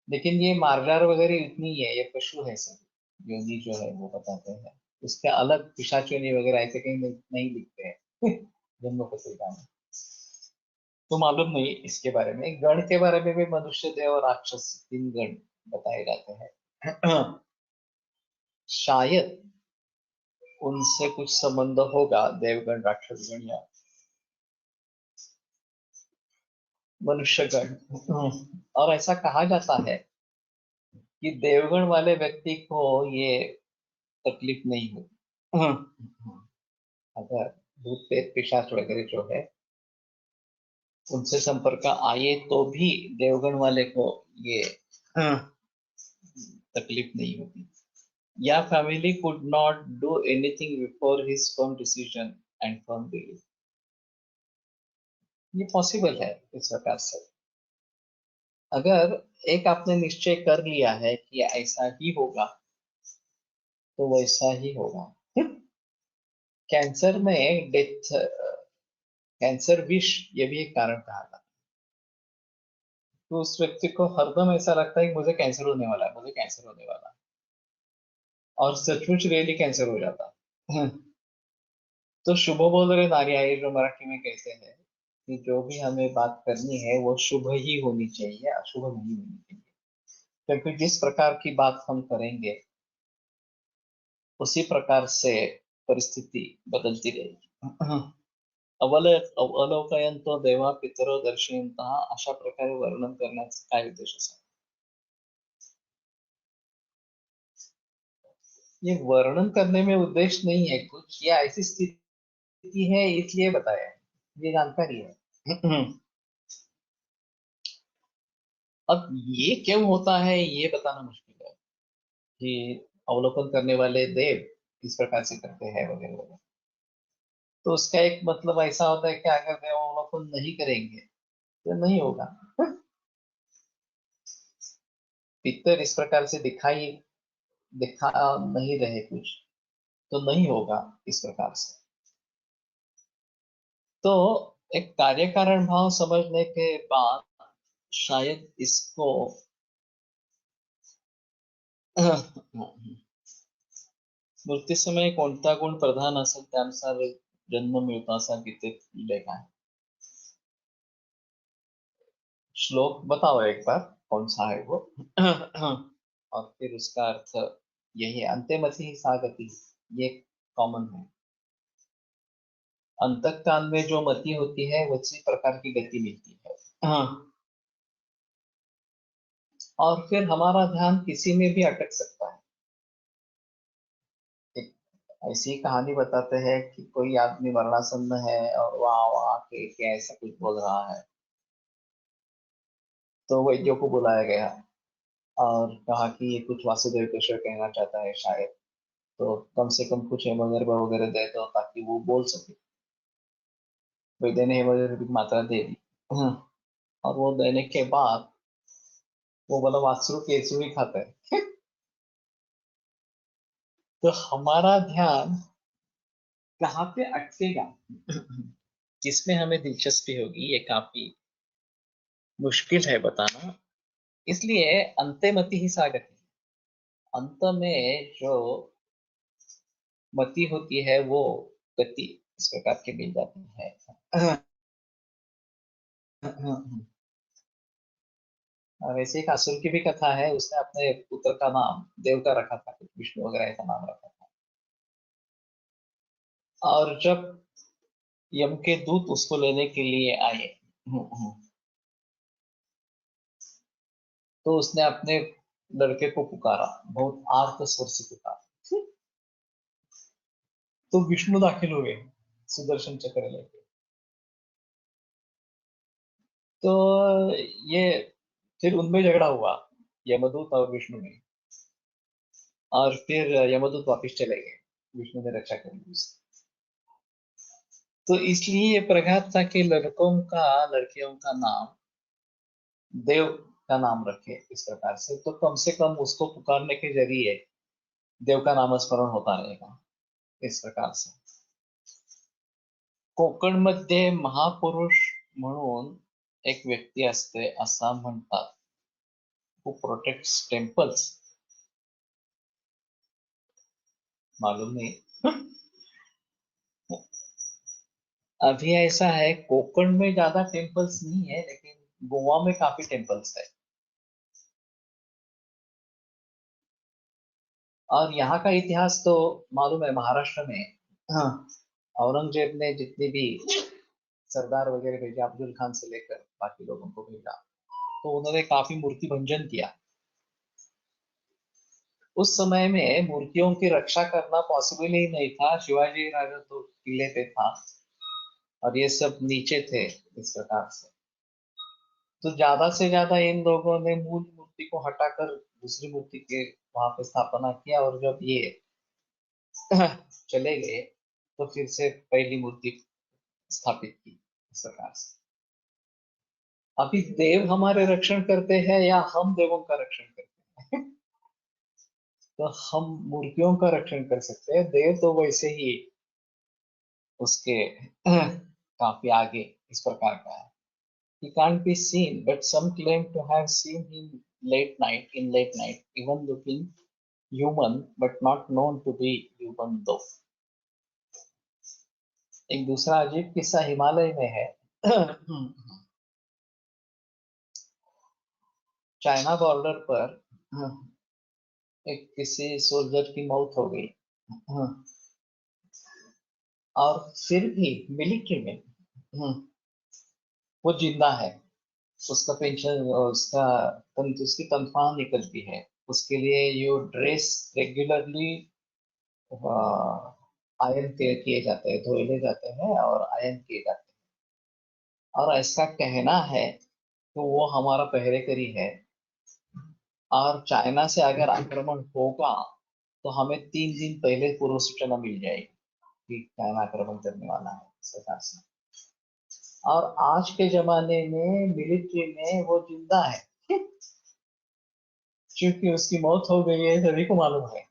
Speaker 2: लेकिन ये मार्जार वगैरह इतनी है, ये पशु है सब, योनि जो है वो बताते हैं, उसके अलग पिशाच योनि वगैरह ऐसे कहीं नहीं लिखते हैं जन्म पत्रिका में। तो मालूम नहीं इसके बारे में। गण के बारे में भी मनुष्य, देव और राक्षस 3 गण बताए जाते हैं। शायद उनसे कुछ संबंध होगा, देवगण, राक्षसगण या मनुष्यगण। और ऐसा कहा जाता है कि देवगण वाले व्यक्ति को ये तकलीफ नहीं होती। अगर भूत प्रेत पिशाच वगैरह जो है उनसे संपर्क आए तो भी देवगण वाले को ये तकलीफ नहीं होती। या family could not do anything before his firm decision and firm belief, ये पॉसिबल है इस प्रकार से। अगर एक आपने निश्चय कर लिया है कि ऐसा ही होगा, तो वैसा ही होगा। कैंसर में डेथ, कैंसर विष, ये भी एक कारण कहा था। तो उस व्यक्ति को हरदम ऐसा लगता है कि मुझे कैंसर होने वाला है, मुझे कैंसर होने वाला है, और सचमुच रियली कैंसर हो जाता है। तो शुभ बोल रहे नारिया, ये जो मराठी में कहते हैं कि जो भी हमें बात करनी है वो शुभ ही होनी चाहिए, अशुभ नहीं होनी चाहिए, क्योंकि जिस प्रकार की बात हम करेंगे उसी प्रकार से परिस्थिति बदलती रहेगी। अवलोकयंतो देवा पितरो दर्शयंतः, अशा प्रकारे वर्णन करण्याचा काय उद्देश असा। ये वर्णन करने में उद्देश्य नहीं है कुछ, ये ऐसी स्थिति है इसलिए बताया है, ये जानकारी है। अब ये क्यों होता है ये बताना मुश्किल है कि अवलोकन करने वाले देव किस प्रकार से करते हैं वगैरह वगैरह। तो उसका एक मतलब ऐसा होता है कि अगर देव अवलोकन नहीं करेंगे तो नहीं होगा। पितर इस प्रकार से दिखा नहीं रहे कुछ, तो नहीं होगा इस प्रकार से। तो एक कार्य कारण भाव समझने के बाद शायद इसको मृत्यू समय कोणता गुण प्रधान असेल त्यानुसार जन्म मिळतो असा गीतेत उल्लेख आहे। श्लोक बताओ एक बार कौन सा है वो। और फिर उसका अर्थ यही है, अंत्यमति ही सागति, ये कॉमन है। अंतकाल में जो मति होती है उसी प्रकार की गति मिलती है। हाँ। और फिर हमारा ध्यान किसी में भी अटक सकता है। एक ऐसी कहानी बताते हैं कि कोई आदमी मरणासन्न है और वहां वहां के ऐसा कुछ बोल रहा है, तो वैद्यों को बुलाया गया और कहा कि ये कुछ वासुदेव कृष्ण कहना चाहता है शायद, तो कम से कम कुछ हेमोग्लोबिन वगैरह दे दो ताकि वो बोल सके। वैद्य ने हेमोग्लोबिन की मात्रा दे दी। और वो देने के बाद वो बोला वासु केसु ही खाता है। तो हमारा ध्यान कहाँ पे अटकेगा, किसमें हमें दिलचस्पी होगी, ये काफी मुश्किल है बताना। इसलिए अंत्यमति ही सागति, अंत में जो मति होती है वो गति इस प्रकार की मिल जाती है। वैसे एक असुर की भी कथा है, उसने अपने पुत्र का नाम देव का रखा था, विष्णु वगैरह ऐसा नाम रखा था। और जब यम के दूत उसको लेने के लिए आए, तो उसने अपने लड़के को पुकारा, बहुत आर्त स्वर से पुकारा। तो विष्णु दाखिल हुए सुदर्शन चक्र लेके। तो ये फिर उनमें झगड़ा हुआ, यमदूत और विष्णु में। और फिर यमदूत वापिस चले गए, विष्णु ने रक्षा कर ली उसकी। तो इसलिए ये प्रघात था कि लड़कों का लड़कियों का नाम देव का नाम रखे इस प्रकार से, तो कम से कम उसको पुकारने के जरिए देव का नामस्मरण होता रहेगा इस प्रकार से। कोकणमध्ये महापुरुष म्हणून एक व्यक्ती असते असं म्हणतात, हु प्रोटेक्ट्स टेम्पल्स, मालूम नहीं। अभी ऐसा है कोकण में ज्यादा टेम्पल्स नहीं है, लेकिन गोवा में काफी टेम्पल्स है। और यहाँ का इतिहास तो मालूम है, महाराष्ट्र में हाँ, औरंगजेब ने जितनी भी सरदार वगैरह भेजे, अब्दुल खान से लेकर बाकी लोगों को भेजा, तो उन्होंने काफी मूर्ति भंजन किया। उस समय में मूर्तियों की रक्षा करना पॉसिबल ही नहीं था, शिवाजी राजा तो किले पे था और ये सब नीचे थे इस प्रकार से। तो ज्यादा से ज्यादा इन लोगों ने मूल मूर्ति को हटाकर दूसरी मूर्ति के वहां पे स्थापना किया, और जब ये चले गए तो फिर से पहली मूर्ति स्थापित की इस प्रकार से। अभी देव हमारे रक्षण करते हैं या हम देवों का रक्षण करते हैं? तो हम मूर्तियों का रक्षण कर सकते हैं, देव तो वैसे ही उसके काफी आगे इस प्रकार का है। He can't be seen, but some claim to have seen him late night, even looking human, but not known to be human though. एक दूसरा अजीब किस्सा हिमालय में है। चाइना बॉर्डर पर एक किसी सोल्जर की मौत हो गई, और फिर भी मिलिट्री में वो जिंदा है। उसका पेंशन, उसकी तनख्वाह निकलती है, उसके लिए यू ड्रेस रेगुलरली आयन किए जाते हैं, धोए जाते हैं और आयन किए जाते हैं। और ऐसा कहना है तो वो हमारा पहरेकरी है। और चाइना से अगर आक्रमण होगा तो हमें 3 दिन पहले पूर्व सूचना मिल जाएगी कि चाइना आक्रमण करने वाला है इस प्रकार से। और आज के जमाने में मिलिट्री में वो जिंदा है क्योंकि उसकी मौत हो गई है, सभी को मालूम है।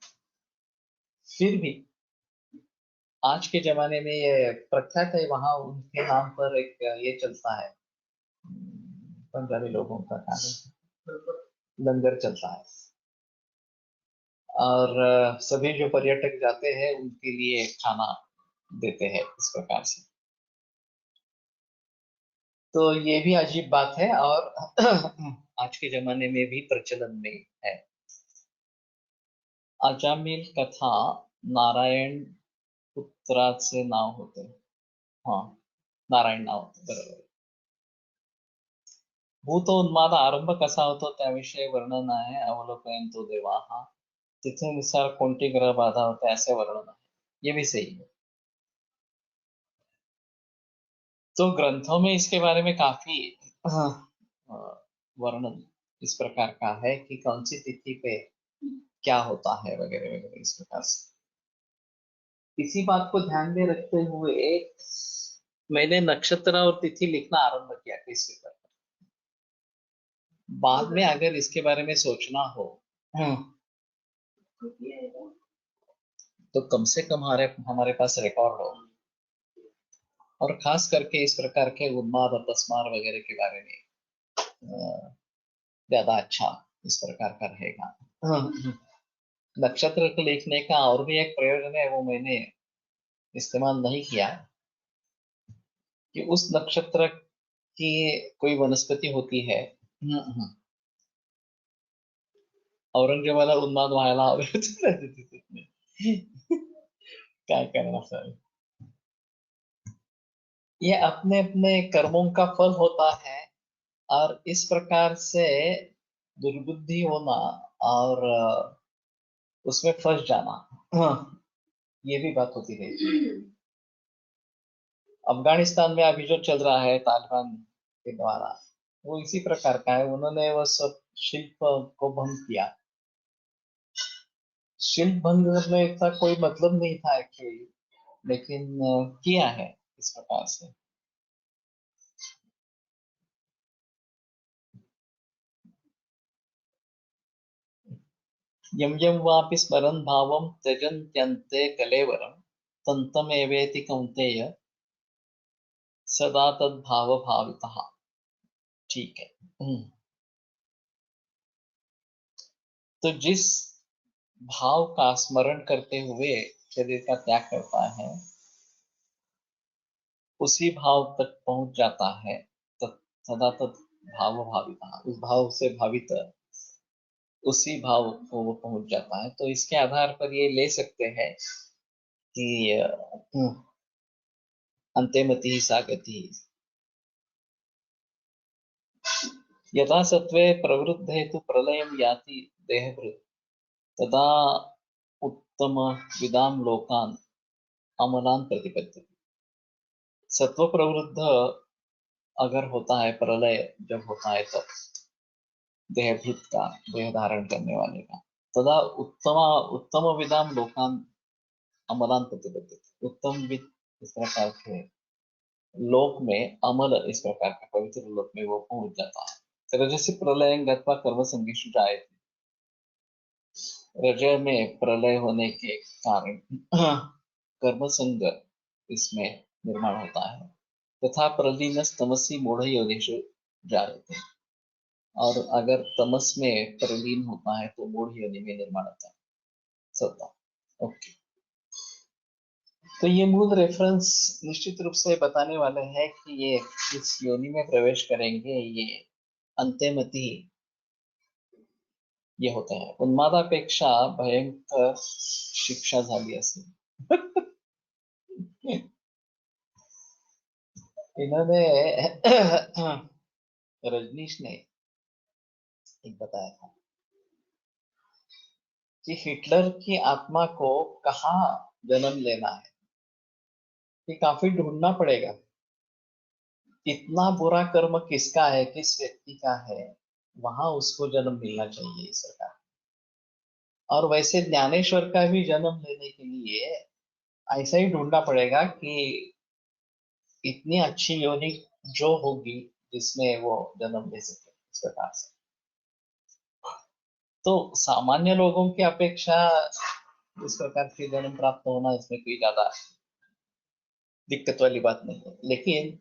Speaker 2: फिर भी आज के जमाने में ये प्रख्यात है, वहां उनके नाम पर एक ये चलता है, पंजाबी लोगों का लंगर चलता है। और सभी जो पर्यटक जाते हैं उनके लिए खाना देते हैं इस प्रकार से। तो ये भी अजीब बात है और आज के जमाने में भी प्रचलन में है। अजामिल कथा नारायण पुत्राचे नाव होते। हाँ, नारायण नाव होते, बरोबर. भूत उन्माद आरंभ कसा होतो त्याविषयी वर्णन आहे. अवलोकन तो देवा हा तिथेनुसार कोणती ग्रह बाधा होते ऐसे वर्णन आहे. ये भी सही है. तो ग्रंथों में इसके बारे में काफी वर्णन इस प्रकार का है कि कौन सी तिथि पे क्या होता है वगैरह वगैरह इस प्रकार से। इसी बात को ध्यान में रखते हुए मैंने नक्षत्र और तिथि लिखना आरंभ किया किसी पर। बाद में अगर इसके बारे में सोचना हो तो कम से कम हमारे हमारे पास रिकॉर्ड हो। और खास करके इस प्रकार के उन्माद अपस्मार वगैरह के बारे में ज्यादा अच्छा इस प्रकार का रहेगा। नक्षत्र को लिखने का और भी एक प्रयोजन है, वो मैंने इस्तेमाल नहीं किया, कि उस नक्षत्र की कोई वनस्पति होती है। औरंगजेबाला उन्माद व्हायला हवे काय करना सर, ये अपने अपने कर्मों का फल होता है। और इस प्रकार से दुर्बुद्धि होना और उसमें फंस जाना, ये भी बात होती रहती है। अफगानिस्तान में अभी जो चल रहा है तालिबान के द्वारा, वो इसी प्रकार का है। उन्होंने वो सब शिल्प को भंग किया। शिल्प भंग करने का कोई मतलब नहीं था एक्चुअली, लेकिन किया है इस प्रकार से। यम यम वापि स्मरन् भावं त्यजन्त्यन्ते कलेवरं तन्तमेवेति कौन्तेय सदा तद्भाव भावितः। ठीक है। तो जिस भाव का स्मरण करते हुए शरीर का त्याग करता है, उसी भाव तक पहुंच जाता है। सदा तत् भाव भाविता, उस भाव से भावित उसी भाव को वो पहुंच जाता है। तो इसके आधार पर ये ले सकते हैं कि अंतेमति सा गति। यथा सत्वे प्रवृद्धे तु प्रलयं याति देहभृत् तदा उत्तम विदाम लोकान अमलान प्रतिपद्यते। सत्व प्रवृद्ध अगर होता है, प्रलय जब होता है तब देहभृत का, देह धारण करने वाले का, तदा उत्तम उत्तम विदाम लोकान अमलान प्रतिपद्यते। उत्तम विद इस प्रकार के लोक में, अमल इस प्रकार के पवित्र लोक में वो पहुंच जाता है। रजसी प्रलय गत्वा कर्म संगीषु जायते। रज में प्रलय होने के कारण कर्म संग इसमें निर्माण होता है। तथा प्रलीन तमसी मूढ़ योनिषु जायते। और अगर तमस में प्रलीन होता है तो मूढ़ योनि में निर्माण होता है। सत्ता। ओके। तो ये मूल रेफरेंस निश्चित रूप से बताने वाले हैं कि ये इस योनि में प्रवेश करेंगे, ये अंत्यमति ये होता है। उन्मादापेक्षा भयंकर शिक्षा झाली असेल। इन्होंने रजनीश ने एक बताया था कि हिटलर की आत्मा को कहाँ जन्म लेना है, ये काफी ढूंढना पड़ेगा। इतना बुरा कर्म किसका है, किस व्यक्ति का है, वहां उसको जन्म मिलना चाहिए इस प्रकार। और वैसे ज्ञानेश्वर का भी जन्म लेने के लिए ऐसा ही ढूंढना पड़ेगा कि इतनी अच्छी योनि जो होगी जिसमें वो जन्म ले सके इस प्रकार से। तो सामान्य लोगों की अपेक्षा इस प्रकार के जन्म प्राप्त होना, इसमें कोई ज्यादा दिक्कत वाली बात नहीं है। लेकिन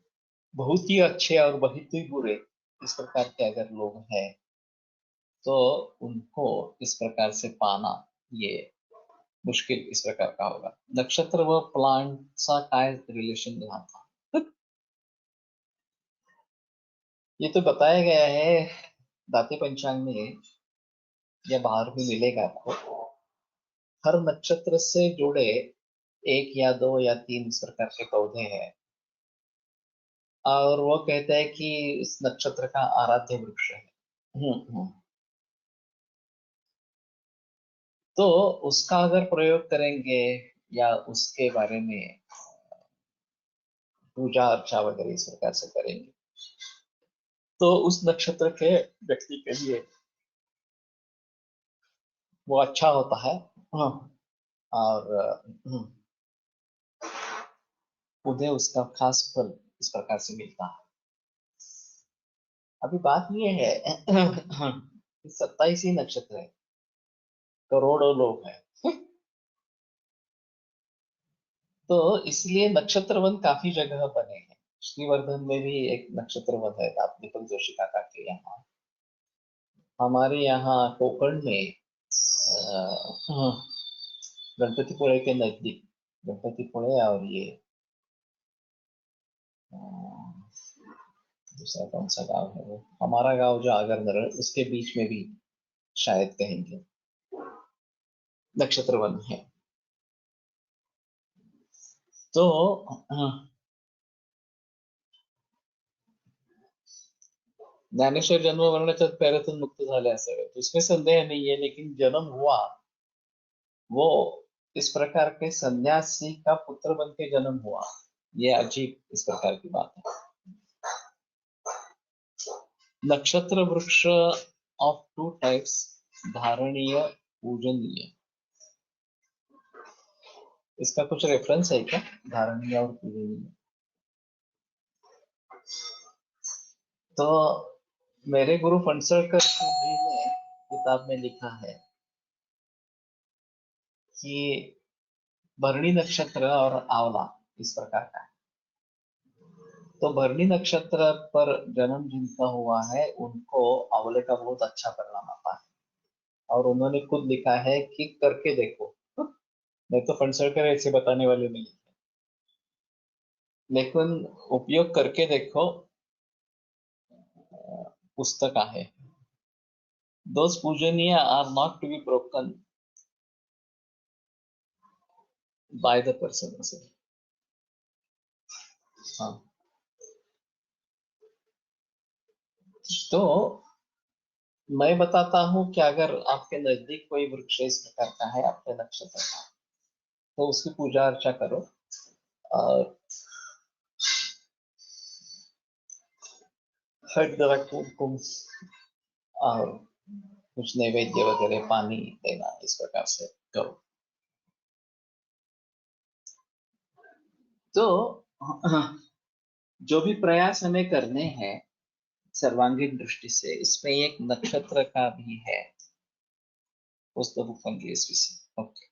Speaker 2: बहुत ही अच्छे और बहुत ही बुरे इस प्रकार के अगर लोग हैं, तो उनको इस प्रकार से पाना ये मुश्किल इस प्रकार का होगा। नक्षत्र व प्लांटचा काय रिलेशन राहता, ये तो बताया गया है दाते पंचांग में, या बाहर भी मिलेगा आपको। हर नक्षत्र से जुड़े एक या दो या तीन इस प्रकार के पौधे हैं, और वो कहते हैं कि इस नक्षत्र का आराध्य वृक्ष है। हम्म। तो उसका अगर प्रयोग करेंगे या उसके बारे में पूजा अर्चा वगैरह इस प्रकार से करेंगे, तो उस नक्षत्र के व्यक्ति के लिए वो अच्छा होता है। हाँ, और उन्हें उसका खास फल इस प्रकार से मिलता है। अभी बात ये है कि 27 ही नक्षत्र है, करोड़ों लोग हैं। तो इसलिए नक्षत्र वन काफी जगह बने हैं। श्रीवर्धन में भी एक नक्षत्र वन है, आप दीपक जोशी काका के यहाँ। हमारे यहाँ कोकण में गणपतिपुळे के नजदीक, गणपतिपुळे और ये अ, दूसरा कौन सा गांव है वो, हमारा गांव जो आगर नरल, उसके बीच में भी शायद कहेंगे नक्षत्र वन है। तो ज्ञानेश्वर जन्म मरणाच्या पैरातून मुक्त झाले असावे, तो इसमें संदेह नहीं है। लेकिन जन्म हुआ वो इस प्रकार के सन्यासी का पुत्र बन के जन्म हुआ, ये अजीब इस प्रकार की बात है। नक्षत्र वृक्ष ऑफ टू टाइप्स, धारणीय पूजनीय, इसका कुछ रेफरेंस है क्या, धारणीय और पूजनीय? तो मेरे गुरु फणसलकर जी ने किताब में लिखा है कि भरणी नक्षत्र और आंवला इस प्रकार का है। तो भरणी नक्षत्र पर जन्म जिनका हुआ है उनको आंवले का बहुत अच्छा परिणाम आता है, और उन्होंने खुद लिखा है कि करके देखो। मैं तो फणसलकर ऐसे बताने वाले नहीं, लेकिन उपयोग करके देखो, पुस्तक आहे। दोज पूजनीय are not to be broken by the person असेल। हाँ, तो मैं बताता हूँ कि अगर आपके नजदीक कोई वृक्ष इस प्रकार का है आपके नक्षत्र का, तो उसकी पूजा अर्चा करो, और हर कुमकुम और कुछ नैवेद्य वगैरह पानी देना इस प्रकार से करो। तो जो भी प्रयास हमें करने हैं सर्वांगीण दृष्टि से, इसमें एक नक्षत्र का भी है। पुस्तक ओके।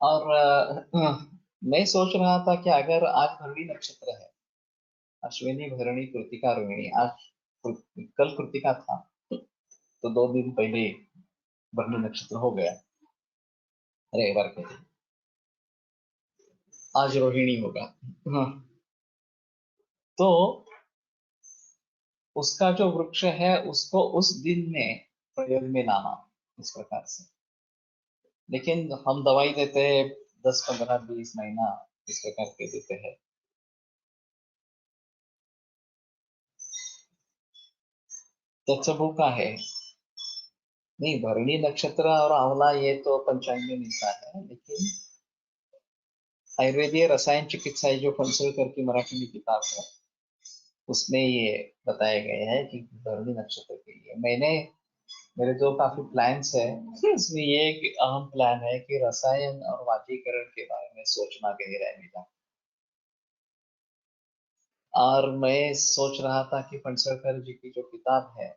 Speaker 2: और मैं सोच रहा था कि अगर आज भरणी नक्षत्र है, अश्विनी भरणी कृतिका रोहिणी, आज कल कृतिका था, तो 2 दिन पहले भरणी नक्षत्र हो गया रविवार के दिन, आज रोहिणी होगा। हाँ, तो उसका जो वृक्ष है उसको उस दिन में प्रयोग में लाना इस प्रकार से। लेकिन हम दवाई देते हैं 10 15 20 महीना इस प्रकार के देते हैं। त्याचं बुक आहे नहीं, भरणी नक्षत्र और आंवला ये तो पंचांग में मिलता है, लेकिन आयुर्वेदीय रसायन चिकित्सा जो फनसुलकर की मराठी में किताब है, उसमें ये बताया गया है कि भरणी नक्षत्र के लिए मेरे जो काफी प्लान्स है, उसमें ये एक अहम प्लान है कि रसायन और वाजीकरण के बारे में सोचना गहरा है मेरा। और मैं सोच रहा था कि फणसलकर जी की जो किताब है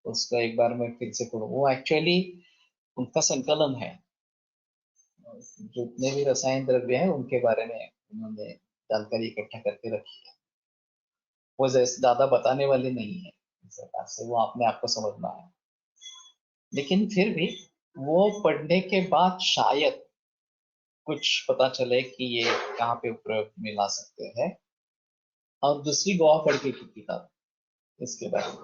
Speaker 2: उसको एक बार मैं फिर से पढ़ूं। वो एक्चुअली उनका संकलन है, जितने भी रसायन द्रव्य हैं उनके बारे में उन्होंने जानकारी इकट्ठा करके रखी है। वो जैसे ज्यादा बताने वाली नहीं है इस प्रकार से, वो अपने आप को समझना है। लेकिन फिर भी वो पढ़ने के बाद शायद कुछ पता चले कि ये कहाँ पे उपयोग में ला सकते हैं। और दूसरी गोवा फड़के की किताब इसके बारे में,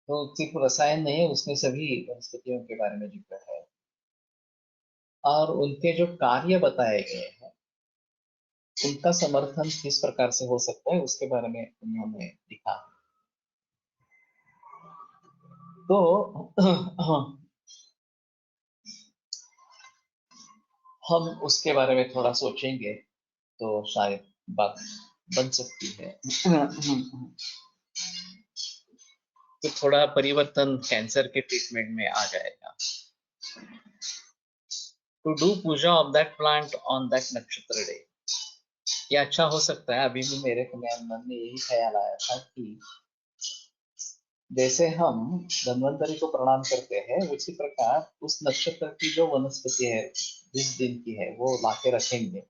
Speaker 2: तो सिर्फ रसायन नहीं है, उसमें सभी वनस्पतियों के बारे में जिक्र है और उनके जो कार्य बताए गए हैं उनका समर्थन किस प्रकार से हो सकता है उसके बारे में उन्होंने लिखा है। तो हम उसके बारे में थोड़ा सोचेंगे तो शायद बात बन सकती है। तो थोड़ा परिवर्तन कैंसर के ट्रीटमेंट में आ जाएगा। To do puja of that plant on that nakshatra day, ये अच्छा हो सकता है। अभी भी मेरे मन में यही ख्याल आया था कि जैसे हम धन्वंतरि को प्रणाम करते हैं उसी प्रकार उस नक्षत्र की जो वनस्पति है जिस दिन की है वो लाके रखेंगे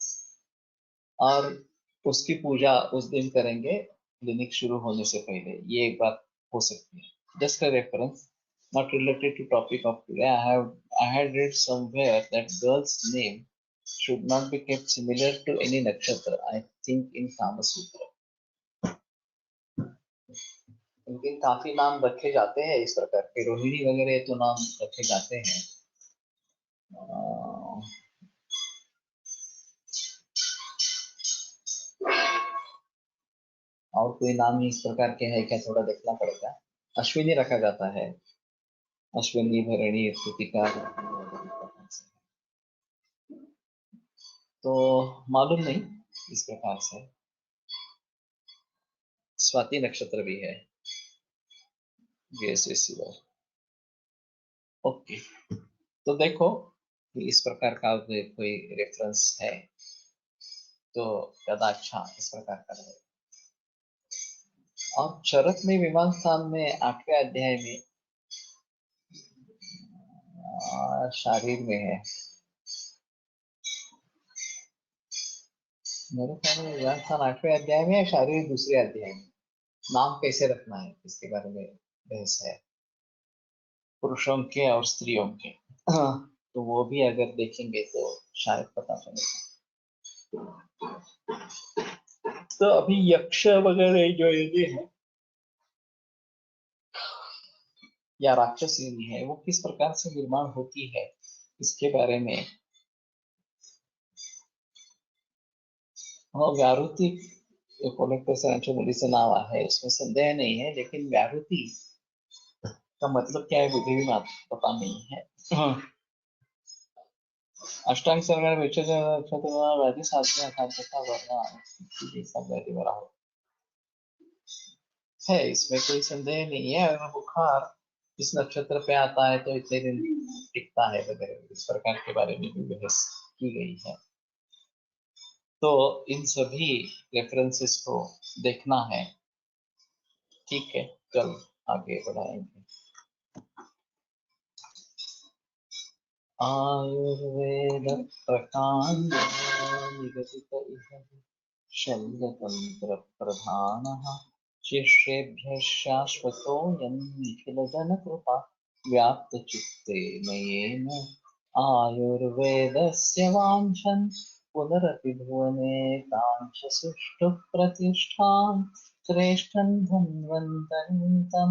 Speaker 2: और उसकी पूजा उस दिन करेंगे क्लिनिक शुरू होने से पहले। ये एक बात हो सकती है। Just a reference, not related to topic of today. I had read somewhere that girl's name should not be kept similar to any nakshatra. I think in Kama Sutra. उनके काफी नाम रखे जाते हैं इस प्रकार के, रोहिणी वगैरह तो नाम रखे जाते हैं। और कोई नाम इस प्रकार के है क्या, थोड़ा देखना पड़ेगा। अश्विनी रखा जाता है, अश्विनी, भरणी, कृतिका, तो मालूम नहीं इस प्रकार से। स्वाति नक्षत्र भी है, ओके। तो देखो कि इस प्रकार का कोई रेफरेंस है तो ज्यादा अच्छा इस प्रकार का रहे। और चरक में विमान स्थान में 8वें अध्याय में शारीर में है, मेरे ख्याल में विमान स्थान 8वें अध्याय में या शारीर दूसरे अध्याय में। नाम कैसे रखना है इसके बारे में बहस है, पुरुषों के और स्त्रियों के। तो वो भी अगर देखेंगे तो शायद पता चलेगा। तो अभी यक्ष वगैरह जो ये है या राक्षसी है वो किस प्रकार से निर्माण होती है इसके बारे में व्याहृति कलेक्टर सरांच्या मुलीचं नाव आहे, उसमें संदेह नहीं है। लेकिन व्याहृति का मतलब क्या है मुझे भी पता नहीं है। अष्टांग सरकार व्याधि साधना वर्ण है, इसमें कोई संदेह नहीं है। अगर बुखार इस नक्षत्र पे आता है तो इतने दिन टिकता है वगैरह, इस प्रकार के बारे में भी बहस की गई है। तो इन सभी रेफरेंसेस को देखना है। ठीक है, कल आगे बढ़ाएंगे। आयुर्वेद प्रकांड निगदित इह शल्यतंत्र प्रधानः शिष्येभ्यः शाश्वतोऽयं निखिलजनकृपा व्याप्तचित्ते मयेन आयुर्वेदस्य वाञ्छन् पुनरपि भुवने काञ्च सुष्ठुः प्रतिष्ठां श्रेष्ठं धन्वन्तरिं तं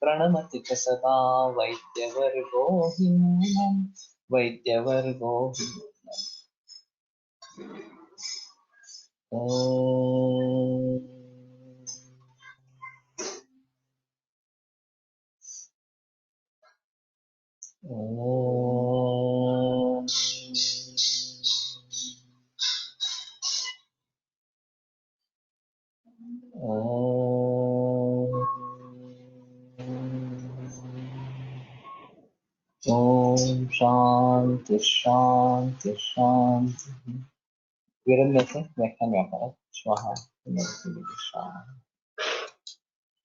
Speaker 2: प्रणमति च सदा वैद्यवर्गो हि नूनम् वैद्यवर्गो हि नूनम्। ओम ओम शांति शांति शांति। विरम्य से व्याख्यान व्यापार स्वाहा।